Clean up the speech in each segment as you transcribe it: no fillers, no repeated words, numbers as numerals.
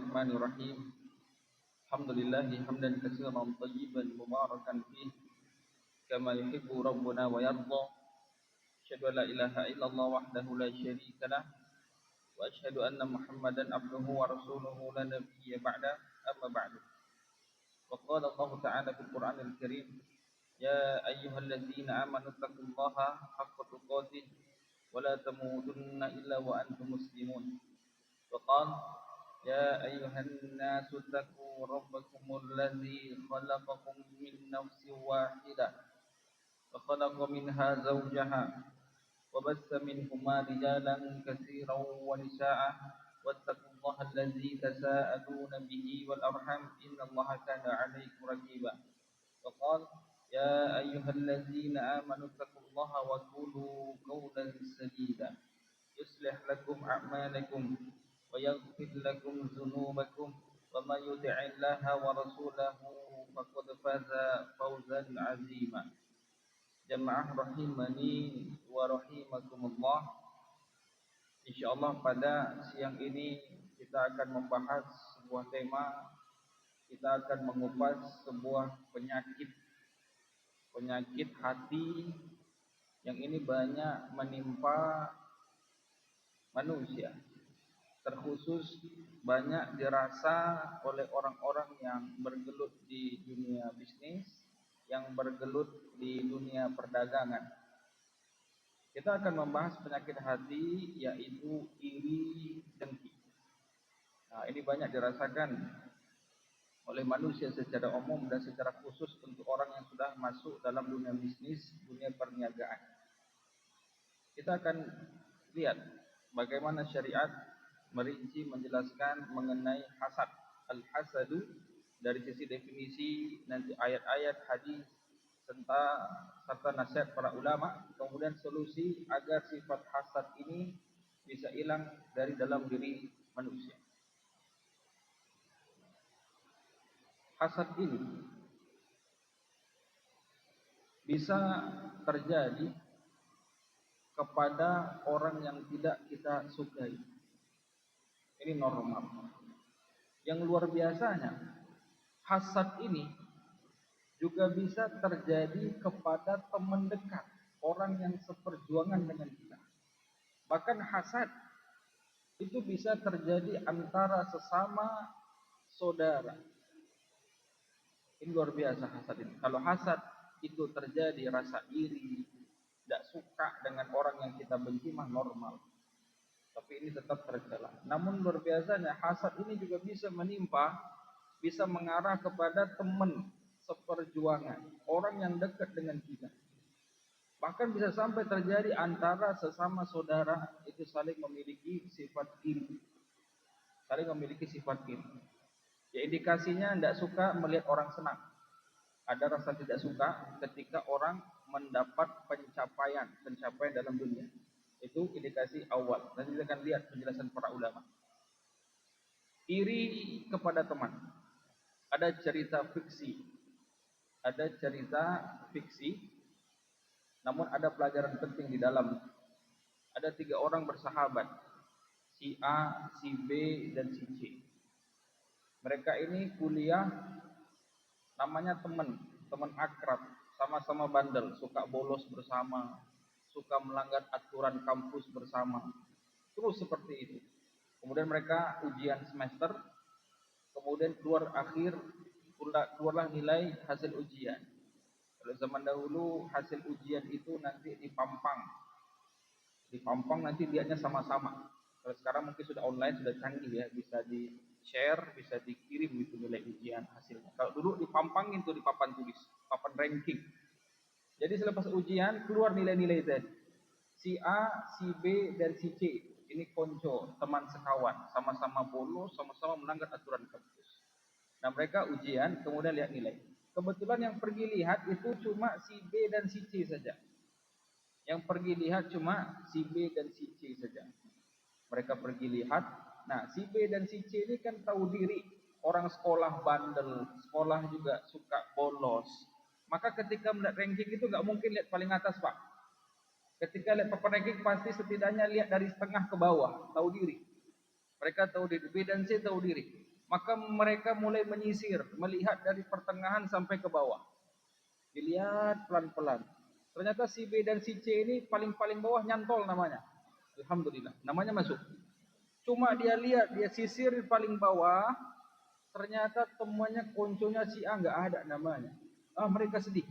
Bismillahirrahmanirrahim. Alhamdulillah hamdan katsiran tayyiban mubarakan fihi kama yuhibbu rabbuna wa yarda. Asyhadu an la ilaha illallah wahdahu la syarika lah wa asyhadu anna Muhammadan abduhu wa rasuluhu la nabiyya ba'da. Amma ba'du. Wa qala Allah ta'ala fil Qur'anil Karim, ya ayyuhalladzina amanu taqullaha haqqa tuqatih wa la tamutunna illa wa antum muslimun. وقال يا أيها الناس اتقوا ربكم الذي خلقكم من نفس واحدة وخلق منها زوجها وبث منهما رجالا كثيرا ونساء واتقوا الله الذي تساءلون به والأرحام إن الله كان عليكم رقيبا. وقال يا أيها الذين آمنوا اتقوا الله وقولوا قولا سديدا يصلح لكم أعمالكم ويغفر لكم ذنوبكم ومن يطع الله ورسوله فقد فاز فوزا عظيما. Jamaah rahimani wa rahimakumullah. Insyaallah pada siang ini kita akan membahas sebuah tema. Kita akan mengupas sebuah penyakit hati yang ini banyak menimpa manusia. Terkhusus banyak dirasa oleh orang-orang yang bergelut di dunia bisnis, yang bergelut di dunia perdagangan. Kita akan membahas penyakit hati, yaitu iri dengki. Nah, ini banyak dirasakan oleh manusia secara umum dan secara khusus untuk orang yang sudah masuk dalam dunia bisnis, dunia perniagaan. Kita akan lihat bagaimana syariat merinci menjelaskan mengenai hasad. Al-hasadu dari sisi definisi, nanti ayat-ayat hadis serta nasihat para ulama, kemudian solusi agar sifat hasad ini bisa hilang dari dalam diri manusia. Hasad ini bisa terjadi kepada orang yang tidak kita sukai. Ini normal. Yang luar biasanya, hasad ini juga bisa terjadi kepada teman dekat, orang yang seperjuangan dengan kita. Bahkan hasad itu bisa terjadi antara sesama saudara. Ini luar biasa hasad ini. Kalau hasad itu terjadi rasa iri, tidak suka dengan orang yang kita benci mah normal. Tapi ini tetap tercela. Namun luar biasanya hasad ini juga bisa mengarah kepada teman seperjuangan, orang yang dekat dengan kita. Bahkan bisa sampai terjadi antara sesama saudara itu saling memiliki sifat iri. Ya, indikasinya tidak suka melihat orang senang. Ada rasa tidak suka ketika orang mendapat pencapaian dalam dunia. Itu indikasi awal. Nanti kita akan lihat penjelasan para ulama. Iri kepada teman. Ada cerita fiksi. Namun ada pelajaran penting di dalam. Ada 3 orang bersahabat. Si A, si B, dan si C. Mereka ini kuliah, namanya teman akrab, sama-sama bandel, suka bolos bersama, suka melanggar aturan kampus bersama. Terus seperti itu. Kemudian mereka ujian semester, kemudian keluarlah nilai hasil ujian. Kalau zaman dahulu hasil ujian itu nanti dipampang nanti lihatnya sama-sama. Kalau sekarang mungkin sudah online, sudah canggih ya, bisa di-share, bisa dikirim itu nilai ujian hasilnya. Kalau dulu dipampangin tuh di papan tulis, papan ranking. Jadi selepas ujian keluar nilai-nilai tadi. Si A, si B, dan si C. Ini konco, teman sekawan, sama-sama bolos, sama-sama melanggar aturan kampus. Nah, mereka ujian, kemudian lihat nilai. Kebetulan yang pergi lihat itu cuma si B dan si C saja. Yang pergi lihat cuma si B dan si C saja. Mereka pergi lihat. Nah, si B dan si C ini kan tahu diri. Orang sekolah bandel, sekolah juga suka bolos. Maka ketika melihat ranking itu nggak mungkin lihat paling atas, Pak. Ketika lihat papan ranking pasti setidaknya lihat dari setengah ke bawah, tahu diri. Mereka tahu diri, B dan C tahu diri. Maka mereka mulai menyisir, melihat dari pertengahan sampai ke bawah. Dilihat pelan-pelan. Ternyata si B dan si C ini paling-paling bawah nyantol namanya. Alhamdulillah, namanya masuk. Cuma dia lihat, dia sisir paling bawah, ternyata temannya, konconya si A nggak ada namanya. Mereka sedih.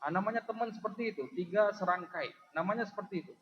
Namanya teman seperti itu, 3 serangkai. Namanya seperti itu.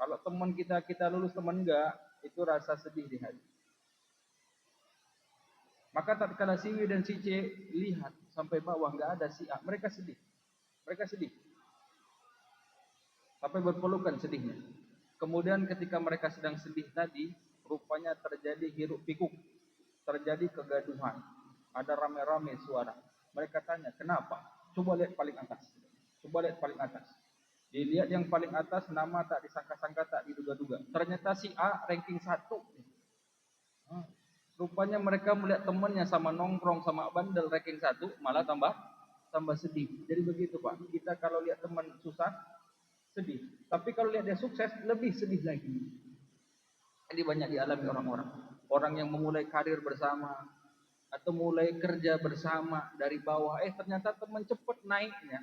Kalau teman kita lulus, teman enggak, itu rasa sedih di hati. Maka tatkala si W dan si C lihat sampai bawah nggak ada si A, mereka sedih. Mereka sedih. Sampai berpelukan sedihnya. Kemudian ketika mereka sedang sedih tadi, rupanya terjadi hiruk pikuk, terjadi kegaduhan. Ada rame-rame suara. Mereka tanya, kenapa? Coba lihat paling atas. Coba lihat paling atas. Dilihat yang paling atas, nama tak disangka-sangka, tak diduga-duga. Ternyata si A ranking 1. Rupanya mereka melihat temannya sama nongkrong, sama bandel ranking 1, malah tambah sedih. Jadi begitu Pak, kita kalau lihat teman susah, sedih. Tapi kalau lihat dia sukses, lebih sedih lagi. Ini banyak dialami orang-orang. Orang yang memulai karir bersama, atau mulai kerja bersama dari bawah, ternyata teman cepat naiknya,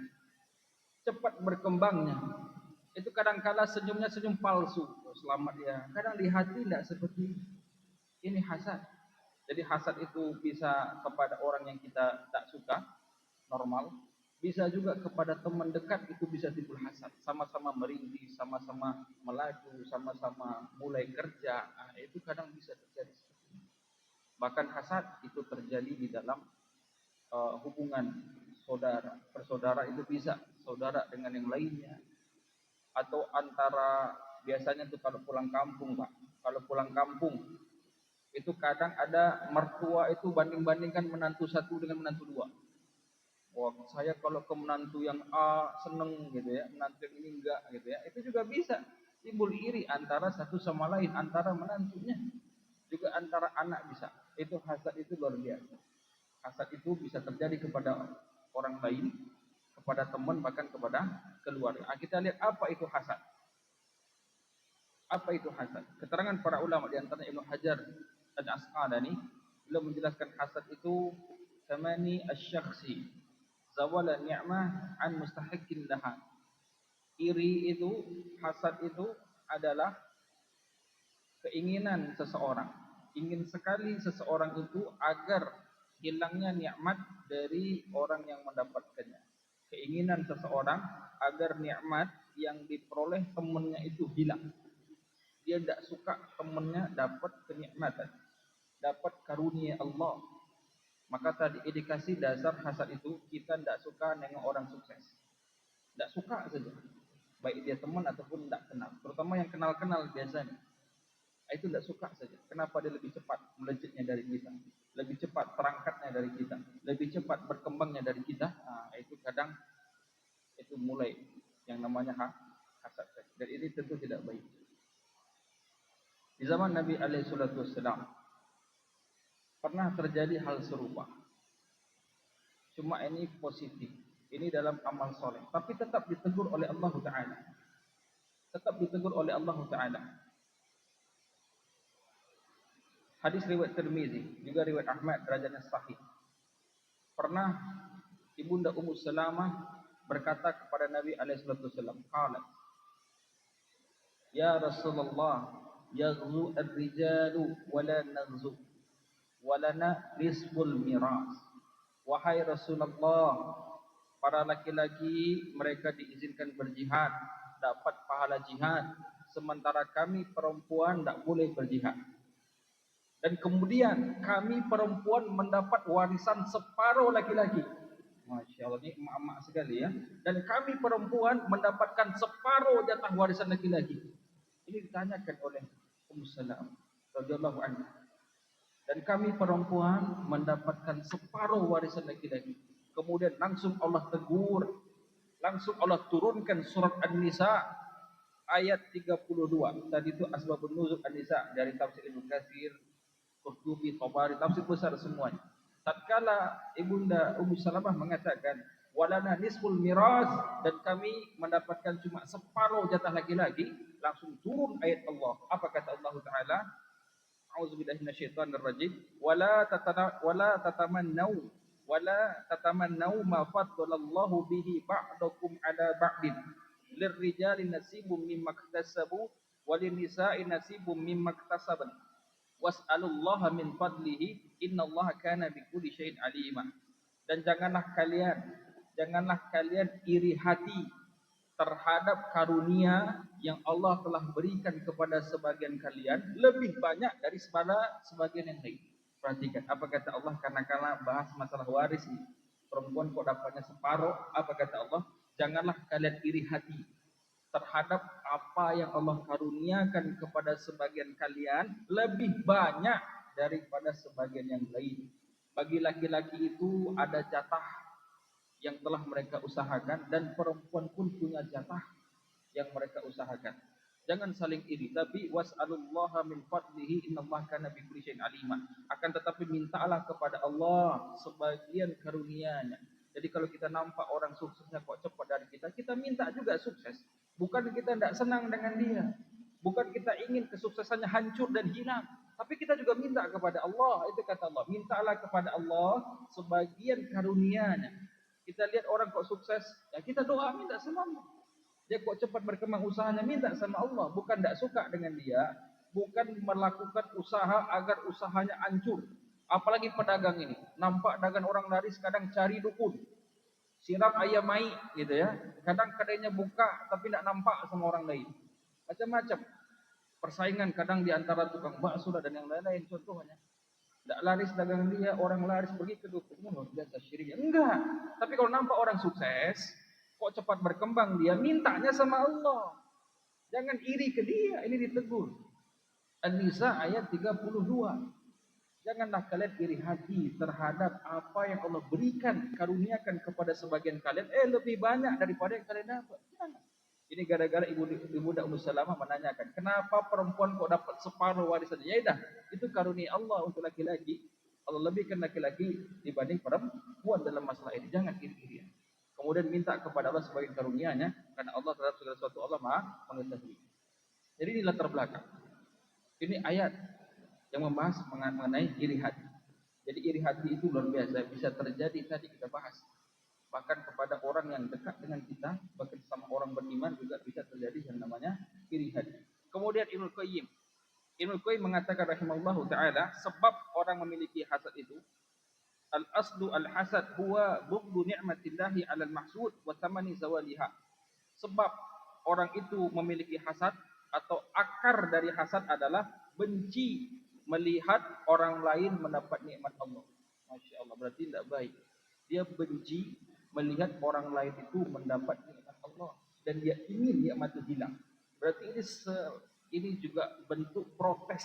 cepat berkembangnya. Itu kadang-kala senyumnya senyum palsu. Selamat ya. Kadang di hati tidak seperti ini, hasad. Jadi hasad itu bisa kepada orang yang kita tak suka, normal. Bisa juga kepada teman dekat, itu bisa timbul hasad. Sama-sama merintih, sama-sama melaju, sama-sama mulai kerja. Itu kadang bisa terjadi. Bahkan hasad itu terjadi di dalam hubungan saudara. Bersaudara itu bisa saudara dengan yang lainnya. Atau antara, biasanya tuh kalau pulang kampung Pak. Kalau pulang kampung, itu kadang ada mertua itu banding-bandingkan menantu satu dengan menantu dua. Wah, saya kalau ke menantu yang A seneng gitu ya, menantu yang ini enggak gitu ya. Itu juga bisa timbul iri antara satu sama lain, antara menantunya, juga antara anak bisa. Itu hasad itu luar biasa. Hasad itu bisa terjadi kepada orang lain, kepada teman, bahkan kepada keluarga. Kita lihat apa itu hasad. Apa itu hasad? Keterangan para ulama di antaranya Ibnu Hajar Al-Asqalani, beliau menjelaskan hasad itu tamani asy-syakhsi zawala ni'mah an mustahiqqin laha. Iri itu, hasad itu adalah keinginan seseorang, ingin sekali seseorang itu agar hilangnya nikmat dari orang yang mendapatkannya. Keinginan seseorang agar nikmat yang diperoleh temannya itu hilang. Dia tidak suka temannya dapat kenikmatan, dapat karunia Allah. Maka tadi indikasi dasar hasad itu, kita tidak suka nengok orang sukses. Tidak suka saja. Baik dia teman ataupun tidak kenal. Terutama yang kenal-kenal biasanya. Itu tidak suka saja. Kenapa dia lebih cepat melejitnya dari kita? Lebih cepat terangkatnya dari kita. Lebih cepat berkembangnya dari kita. Itu kadang, itu mulai yang namanya hasad. Dan ini tentu tidak baik. Di zaman Nabi SAW pernah terjadi hal serupa. Cuma ini positif. Ini dalam amal soleh. Tapi tetap ditegur oleh Allah Ta'ala. Tetap ditegur oleh Allah Ta'ala. Hadis riwayat Tirmizi, juga riwayat Ahmad, derajatnya sahih. Pernah Ibunda Ummu Salamah berkata kepada Nabi SAW, qalat, ya Rasulullah, yaghzu ar-rijalu wala naghzu walana nisful miras. Wahai Rasulullah, para laki-laki mereka diizinkan berjihad, dapat pahala jihad, sementara kami perempuan tidak boleh berjihad. Dan kemudian kami perempuan mendapat warisan separuh laki-laki. Masya Allah, ini emak-emak sekali ya. Dan kami perempuan mendapatkan separuh jatah warisan laki-laki. Ini ditanyakan oleh Ummu Salamah radhiyallahu anha. Dan kami perempuan mendapatkan separuh warisan laki-laki. Kemudian langsung Allah tegur, langsung Allah turunkan surat An-Nisa ayat 32. Tadi itu asbabun nuzul An-Nisa dari tafsir Ibnu Katsir, Qurtubi, Tabari, tafsir besar semuanya. Tatkala Ibunda Ummu Salamah mengatakan walana nisful miras, dan kami mendapatkan cuma separuh jatah laki-laki, langsung turun ayat Allah. Apa kata Allah Ta'ala? A'udzubillahi minasyaitonir rajim. Wala tatamannau ma faddalallahu bihi ba'dakum 'ala ba'din. Lirrijali nasibum mimma iktasabu walin-nisa'i nasibum mimma iktasaban. Was'alullaha min fadlihi innallaha kana bikulli syai'in 'alima. Dan janganlah kalian iri hati terhadap karunia yang Allah telah berikan kepada sebagian kalian lebih banyak daripada sebagian yang lain. Perhatikan apa kata Allah, karena bahas masalah waris ini. Perempuan kok dapatnya separuh, apa kata Allah? Janganlah kalian iri hati terhadap apa yang Allah karuniakan kepada sebagian kalian lebih banyak daripada sebagian yang lain. Bagi laki-laki itu ada jatah yang telah mereka usahakan, dan perempuan pun punya jatah yang mereka usahakan. Jangan saling iri, tapi was'alullaha min fadlihi innallaha kana bikulli syai'in alima. Akan tetapi mintalah kepada Allah sebagian karunia-Nya. Jadi kalau kita nampak orang suksesnya kok cepat dari kita, kita minta juga sukses. Bukan kita tidak senang dengan dia, bukan kita ingin kesuksesannya hancur dan hilang, tapi kita juga minta kepada Allah. Itu kata Allah, mintalah kepada Allah sebagian karunia-Nya. Kita lihat orang kok sukses, ya kita doa minta sama Allah. Dia kok cepat berkembang usahanya, minta sama Allah. Bukan tidak suka dengan dia, bukan melakukan usaha agar usahanya hancur. Apalagi pedagang ini, nampak dagang orang laris kadang cari dukun, siram ayam mai gitu ya. Kadang kedainya buka tapi tidak nampak sama orang lain. Macam-macam persaingan kadang di antara tukang bakso dan yang lain-lain contohnya. Tidak laris dagang dia, orang laris pergi ke dukun, luar biasa syiriknya. Enggak. Tapi kalau nampak orang sukses, kok cepat berkembang dia, mintanya sama Allah. Jangan iri ke dia, ini ditegur. An-Nisa ayat 32. Janganlah kalian iri hati terhadap apa yang Allah berikan, karuniakan kepada sebagian kalian, lebih banyak daripada yang kalian dapat. Jangan. Ini gara-gara ibu Ummu Salamah menanyakan, kenapa perempuan kok dapat separuh warisan? Ya dah, itu karunia Allah untuk laki-laki. Allah lebihkan laki-laki dibanding perempuan dalam masalah ini. Jangan iri-irian. Kemudian minta kepada Allah sebagai karunia-Nya, karena Allah terhadap segala sesuatu Allah Maha mengetahui. Jadi ini latar belakang. Ini ayat yang membahas mengenai iri hati. Jadi iri hati itu luar biasa, bisa terjadi tadi kita bahas. Bahkan kepada orang yang dekat dengan kita, bahkan sama orang beriman juga bisa terjadi yang namanya iri hati. Kemudian Ibnu Qayyim mengatakan rahimahullahu taala, sebab orang memiliki hasad itu, al-aslu al-hasad huwa bughdu ni'matillahi 'alal mahsud wa tamani zawaliha. Sebab orang itu memiliki hasad, atau akar dari hasad adalah benci melihat orang lain mendapat nikmat Allah. Masya Allah, berarti tidak baik. Dia benci melihat orang lain itu mendapat nikmat Allah dan dia ingin nikmat itu hilang. Berarti ini juga bentuk protes.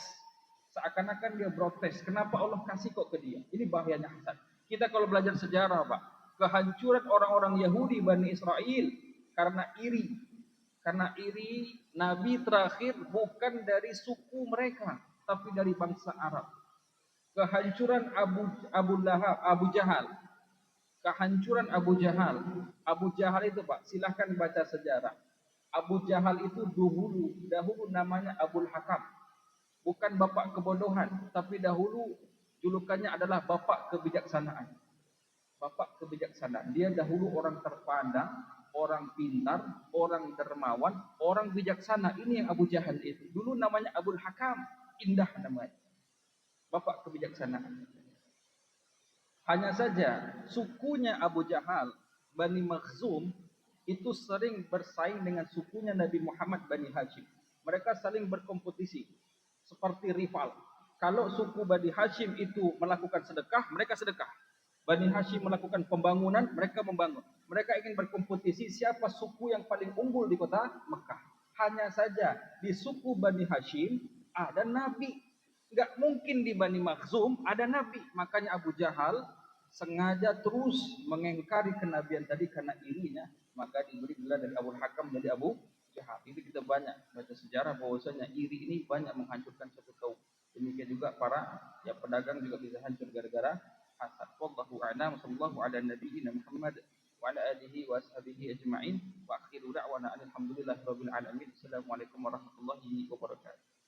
Seakan-akan dia protes, kenapa Allah kasih kok ke dia? Ini bahayanya hasad. Kita kalau belajar sejarah, Pak, kehancuran orang-orang Yahudi Bani Israel karena iri. Karena iri, Nabi terakhir bukan dari suku mereka, tapi dari bangsa Arab. Kehancuran Abu Jahal. Kehancuran Abu Jahal. Abu Jahal itu, Pak, silahkan baca sejarah. Abu Jahal itu dahulu namanya Abul Hakam. Bukan bapak kebodohan, tapi dahulu julukannya adalah bapak kebijaksanaan. Bapak kebijaksanaan. Dia dahulu orang terpandang, orang pintar, orang dermawan, orang bijaksana. Ini yang Abu Jahal itu. Dulu namanya Abul Hakam, indah namanya. Bapak kebijaksanaan. Hanya saja sukunya Abu Jahal, Bani Makhzum, itu sering bersaing dengan sukunya Nabi Muhammad Bani Hashim. Mereka saling berkompetisi seperti rival. Kalau suku Bani Hashim itu melakukan sedekah, mereka sedekah. Bani Hashim melakukan pembangunan, mereka membangun. Mereka ingin berkompetisi siapa suku yang paling unggul di kota Mekah. Hanya saja di suku Bani Hashim ada Nabi. Enggak mungkin di Bani Makhzum ada Nabi. Makanya Abu Jahal sengaja terus mengingkari kenabian tadi karena irinya. Maka diberi gelar dari Abu Hakam jadi Abu Jahal. Ini kita banyak baca sejarah bahwasanya iri ini banyak menghancurkan suatu kaum. Demikian juga para pedagang juga bisa hancur gara-gara hasad. Wallahu a'lam. Sallallahu ala nabiyyina Muhammad wa ala alihi wa ashabihi ajma'in. Wa akhiru da'wana alhamdulillahirabbil alamin. Assalamualaikum warahmatullahi wabarakatuh.